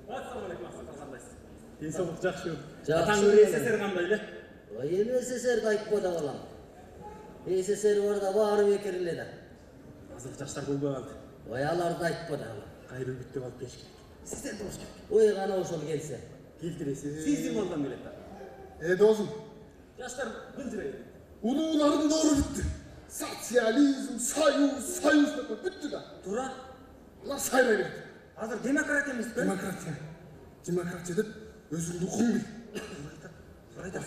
Ассалаумағалейкум, ақсақал, қандайсыз? Денсаулық жақсы. Жақсы. Атаң СССР қандай эле? Эми СССРди айтпа да балам. СССР барда баары бекер да. Азыр жаштар болбой калды. Ой, аларды айтпа да балам. Кайра үгүттөп алып келиш керек. Сизден болуш керек. Ой, кана ошол келсе. Келтиресиз. Сиздин колдон келет да. Досым, Жаштар былжырайды. улууларын doğru bitti. Sosyalizm, soyuz деп bitti da. Тура. Ular sayraydı. Азыр демократия эмес пе? Demokratiya деп өзіңді құн бил. Сурайдар.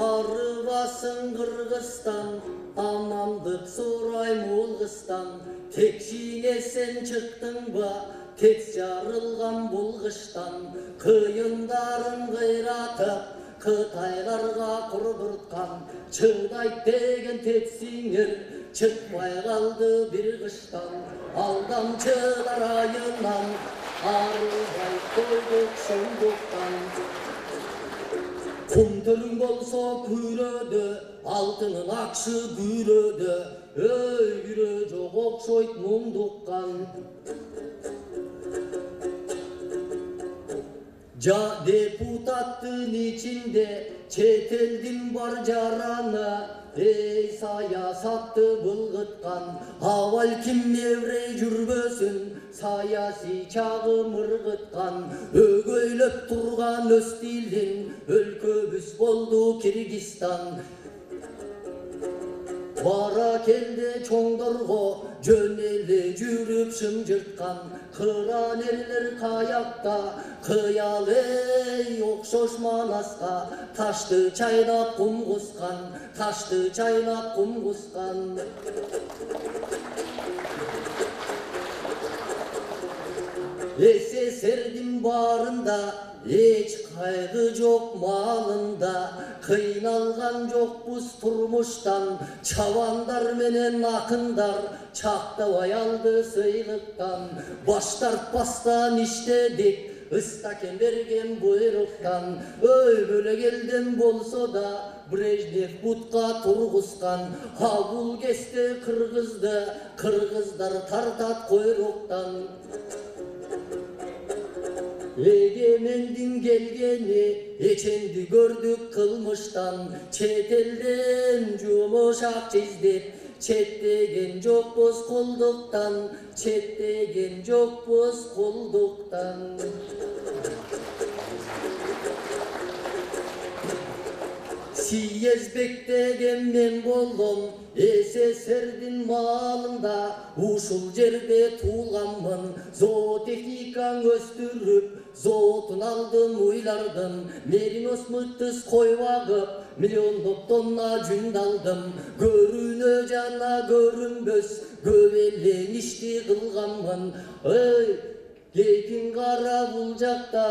Арыбасың Кыргызстан, амандык сурай Мулгыстан. Текшинесен чыктың ба, текс жарылган булгыштан. Кыйындарын кыйратып, Кытайларга курдурткан. Чыдайт деген тексиңер, чыкпай калды бир кыштан. Алдамчылар айынан, арыбай койдук шондуктан. Kumtölün bolsa kürödü, altının akşı gürödü. Öy gürö jok okşoyt mundukkan. Ja deputattın içinde çet eldin bar jarana. Ey sayasattı bılgıtkan, aval kim nevrey jürbösün, sayasi çağı mırgıtkan. Ögöylöp turgan Östil'in, өлкөбүз болду Киргизстан. Бара келде чоңдорго, жөн эле жүрүп шымжырткан. Кыран эрлер каякта, кыял эй окшош Манаска. Ташты чайнап кум кускан, ташты чайнап кум кускан. СССРдин барында эч кайгы жок малында, кыйналган жокпуз турмуштан. Чабандар менен акындар чактабай алды сыйлыктан. Баш тартпастан иштедик, ыстакен берген буйруктан. Өй бөлөк элден болсо да Брежнев бутка тургузган. Абул кесте кыргызды, кыргыздар тартат койруктан. Эгемендин келгени эченди көрдүк кылмыштан. Чет элден жумуш акча издеп, четтеген жокпуз колдуктан. Четтеген жокпуз колдуктан. Съездбек деген мен болдум СССРдин маалында. Ушул жерде туулганмын, зоотехникаң өстүрүп, зоотун алдым уйлардым. Меринос мыттыс кой багып, миллиондоп тонна жүн алдым. Көрүнө жана көрүнбөс, көп эле ишти кылганмын. Эй, кейпиң кара бул жакта,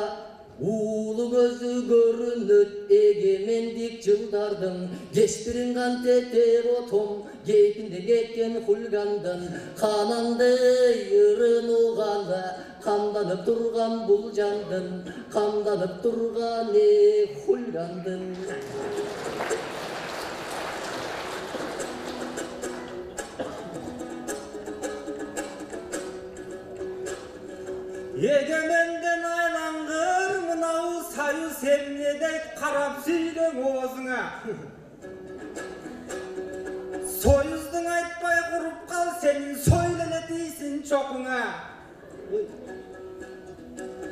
уулу көзү көрүнөт эгемендик жылдардын. Кештирин кантетеп отом, кейпинде кеткен хулгандын. Канаңдый ырынууганы, камданып турган бул жандын. Камданып турган хулгандын. Егеменден айлангыр мынау союз эмне дейт, карап сүйлөң оозуңа. Союздың айтпай куруп кал, сенин сойлене тийсин чокуңа.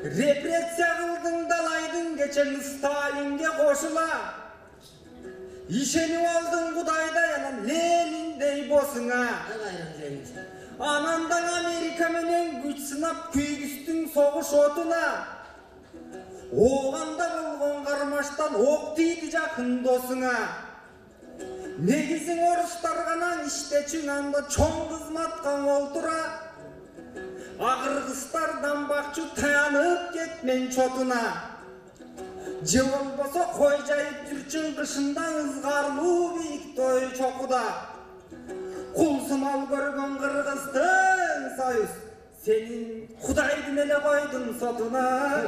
Репрессия кылдың далайдың кечең Сталинге кошула. Ишенип алдың Кудайдай анан Лениндей босуңа. Анандан Америка менен күч сынап күйгүстүң согуш отуна. Оғанда болгон кармаштан ок тийди жакын досуңа. Негизиң орустарганан иштечүң анда чоң кызматка олтура. Кыргыздардан бакчу таянып кетмен чотуна. Же болбосо кой жайып жүрчүң кышында ызгарлуу бийик той чокуда. Кулсумал көргөн кыргыздын союз Senin Hudaydın ele koydun sotuna.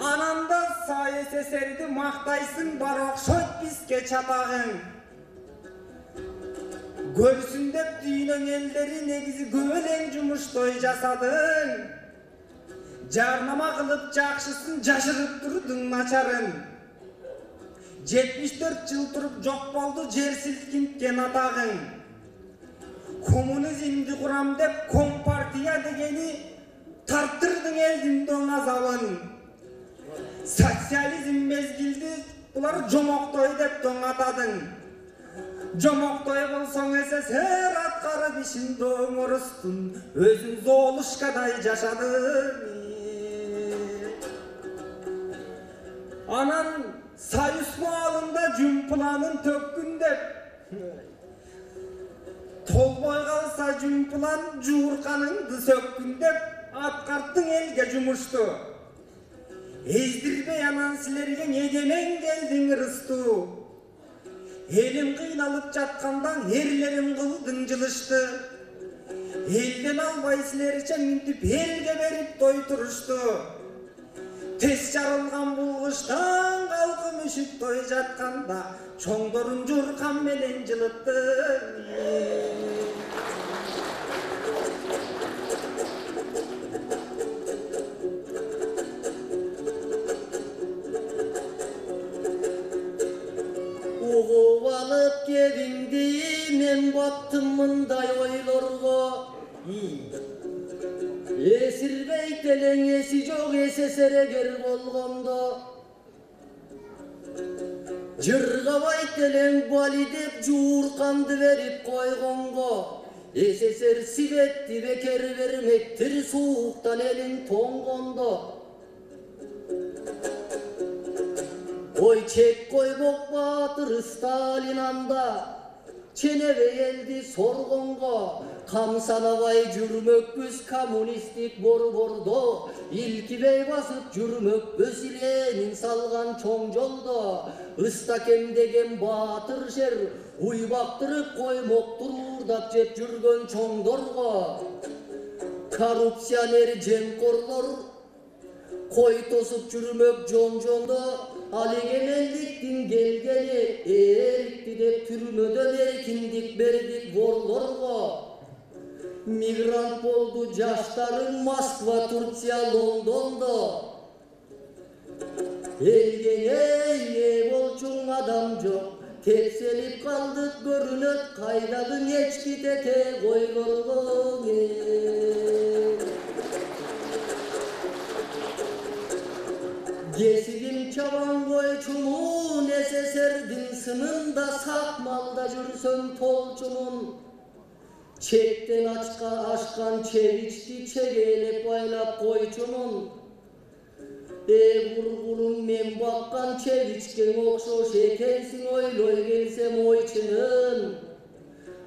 Ananda SSR'di maqtaysın bar okşoyt bizge çapağın. Görsün dep düğünün elleri negizi gölen jumuştoy jasadın. Jarnama kılıp jakşısın jaşırıp durdun naçarın. 74 yıl turup jok boldu jer silkintken atağın. Komünizmdi kuram dep kompartiya degeni tarttırdın eldin doň azabın. Sotsializm mezgildi bular jomoktoy dep doň atadın. Jomoktoy bolsoň SSR atkarıp işin doň orustun, özüň zoluşkaday jaşadın. Anan Sayus malında jümplanın tökkün dep tolboy kalsa jümplan juurkanыңды sökkün dep atkarttın elge jumuştu. Ezdirbey anan silerge egemen geldin ırıstu. Elim kıynalıp jatkandan erlerim kıldın jılıştı. Elden albay silerçe mintip elge berip doyturuştu. Tez jarılgan bulguştan kalkım üşüp toy jatkanda çoңдорун журкан менен жылытты. Угуп алып кебиңди мен баттым мындай ойлорго. Эсирбей телең эси жок СССР болгондо. Жыргабай телең бали деп жуурканды берип койгонго. СССР сибетти бекер бермектир сууктан элин тоңгондо. Ой чек коймок Батыр Сталин анда ченебей элди соргонго. Камсанабай жүрмөкпүз коммунисттик борбордо, илкибей басып жүрмөкпүз Ленин салган чоң жолдо. Ыстакем деген баатыр шер уйбактырып коймоктур уурдап жеп жүргөн чоңдорго. Коррупционер жемкорлор кой тосуп жүрмөк жон-жондо. Ал эгемендиктин келгени эрикти деп түрмөдөн эркиндик бердик борлорго. Мигрант болду жаштарың Москва, Турция, Лондондо. Элге ээ болчуң адам жок, текселип калдык көрүнөт кайдагы эчки тете койлорго. Кесигим чабан койчумун, СССРдин сынында сакмалда жүрсөм толчумун. Çekten aşkan çeviçti çegelep baylap koyçunun. Vurgurum men bakkan çeviçken okşoş ekensin oyloy gelsem oyçının.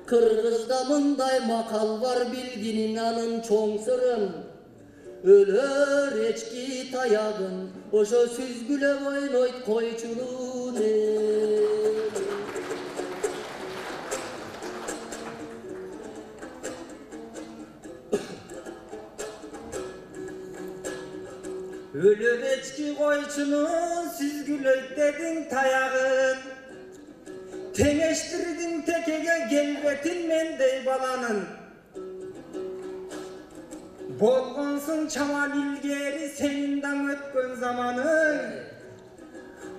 Kırgızda mınday makal var bilginin anın çoң sırın. Ölür eçki tayagın oşo süzgüle oynoyt koyçunun. Ölüp eçki koyçunun süzgülöy dedin tayağın. Teneştirdin tekege gelbetin mendey balanın. Bolgonsun çaman ilgeri senindan ötkön zamanın.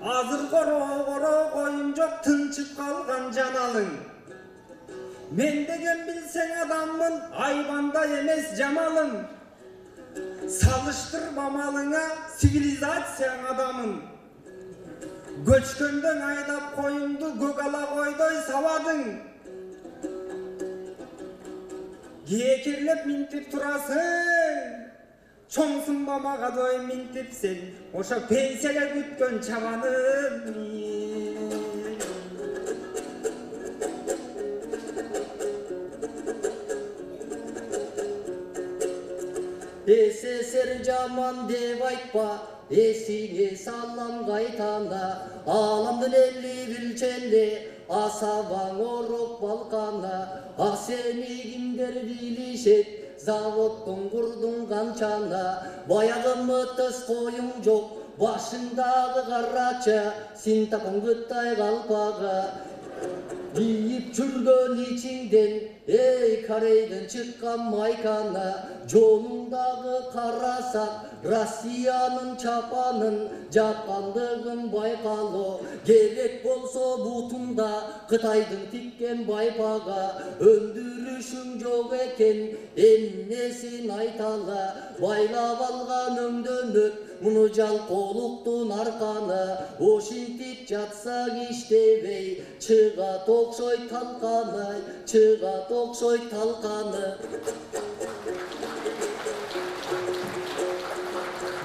Azır koro koyun jok tınçıp kalgan canalın. Men degen bilsen adamın ayvanda emez jamalın. Salıştırma malına sivilizasyon adamın. Göçkönden aydap koyundu gögala koydoy savadın. Gekirlep mintip turasın. Çoңsun bamaga doy mintipsin. Oşa pensiyele gütkön çamanın. СССР жаман деп айтпа, эсиге салам кайтанда, аламдын элли билченде, асабаң ороп балкана, а сени кимдер билишет, заводтун курдуң канчана, баягы мытыс коюң жок, башыңдагы карача, син такың кыттай калпага, кийип жүргөн ичиңден, эй Корейден чыккан майкана, жонуңдагы карасак, Россиянын чапанын жапкандыгын байкало, керек болсо бутунда Кытайдын тиккен байпага, өндүрүшүң жок экен, эмнесин айтала, байлап алган өңдөнөт, муну жалкоолуктун арканы, ошинтип жатсаң иштебей, чыгат окшойт талканы, чыгат окшойт талканы.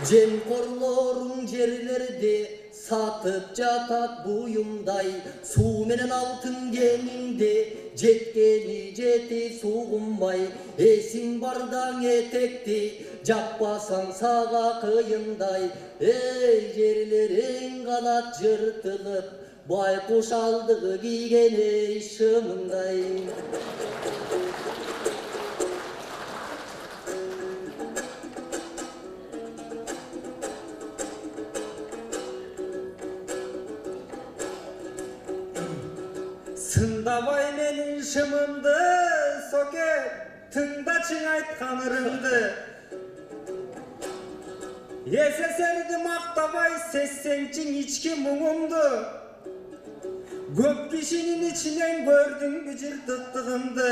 Жемкорлоруң жерлерде сатып жатат буюмдай, суу менен алтын кемиңде жеткени жети сугунбай, эсиң бардаң этекти жаппасаң сага кыйындай, эй жерлериң канат жыртылып, байкуш алдыгы кийген эй шымындай. Сындабай менин шымымды, соке, тыңдачың айткан ырымды. СССРди мактабай сезсеңчиң ички муңумду. Көп кишинин ичинен көрдүңбү жыртыктыгымды.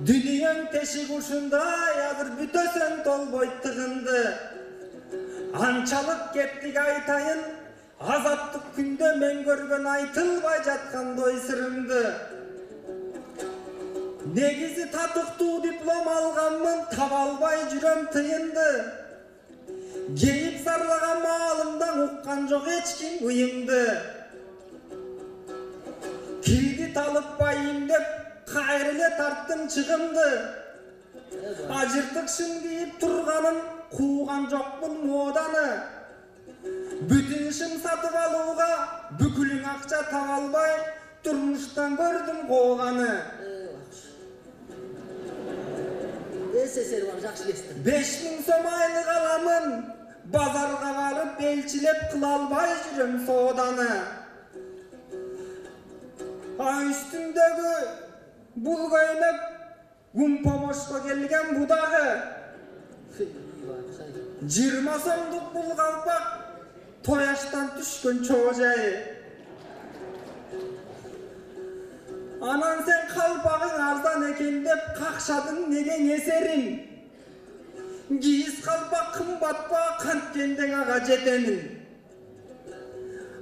Дүнүйөң тешик ушундай, азыр бүтөсөң толбойт тыгынды. Анчалык кеттик айтайын, азаптык күндө мен көргөн айтылбай жаткан ой сырымды. Негизи татыктуу диплом алганмын, таба албай жүрөм тыйынды. Кейип зарлаган маалымдан уккан жок эч ким уюмду. Кредит алып байым деп кайра эле тарттым чыгымды. Ажыртык шым кийип турганын кууган жокмун моданы. Бүтүн шым сатып алууга бүкүлүң акча таба албай, турмуштан көрдүм кооганы. СССР бар жакшы кестим. 5000 сом айлык аламын, базарга барып элчилеп кыла албай жүрөм сооданы. Үстүндөгү бул көйнөк гумпомошко келген будагы. 20 сомдук бул калпак, тояштан түшкөн чоожайы. Анан сен калпагың арзан экен деп какшадың неге эсериң? Кийиз калпак кымбатпа, канткендең ага жетемин.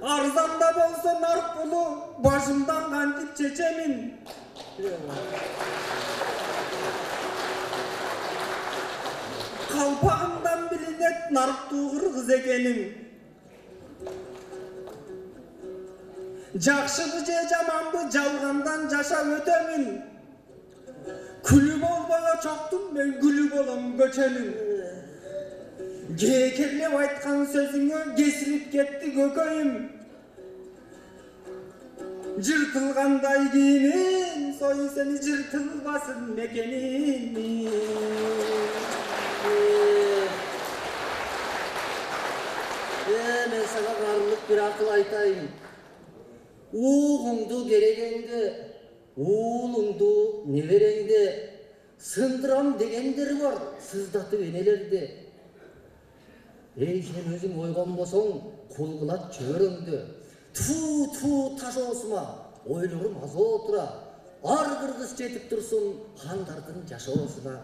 Арзанда болсо нарк пулу, башымдан кантип чечемин. Калпагымдан билинет нарктуу кыргыз экеним. Жакшыбы же жаманбы жалгандан жашап өтөмүн. Күлү болбой очоктум, мен күлү болом көчөнүм. Кекерлеп айткан сөзүңө кесилип кетти көкөйүм. Жыртылгандай кийимин, сой сени жыртылбасын мекеним. Мен сага барлык бир акыл айтайын. Угуңду керегеңде, уулуңду небереңде, сындырам дегендер бар, сыздатып энелерде. Эй, сен өзүң ойгонбосоң, кул кылат жибөрөңдү. Ту таш оосума, ойлорум аз отура. Ар кыргыз жетип турсун хандардын жашоосуна.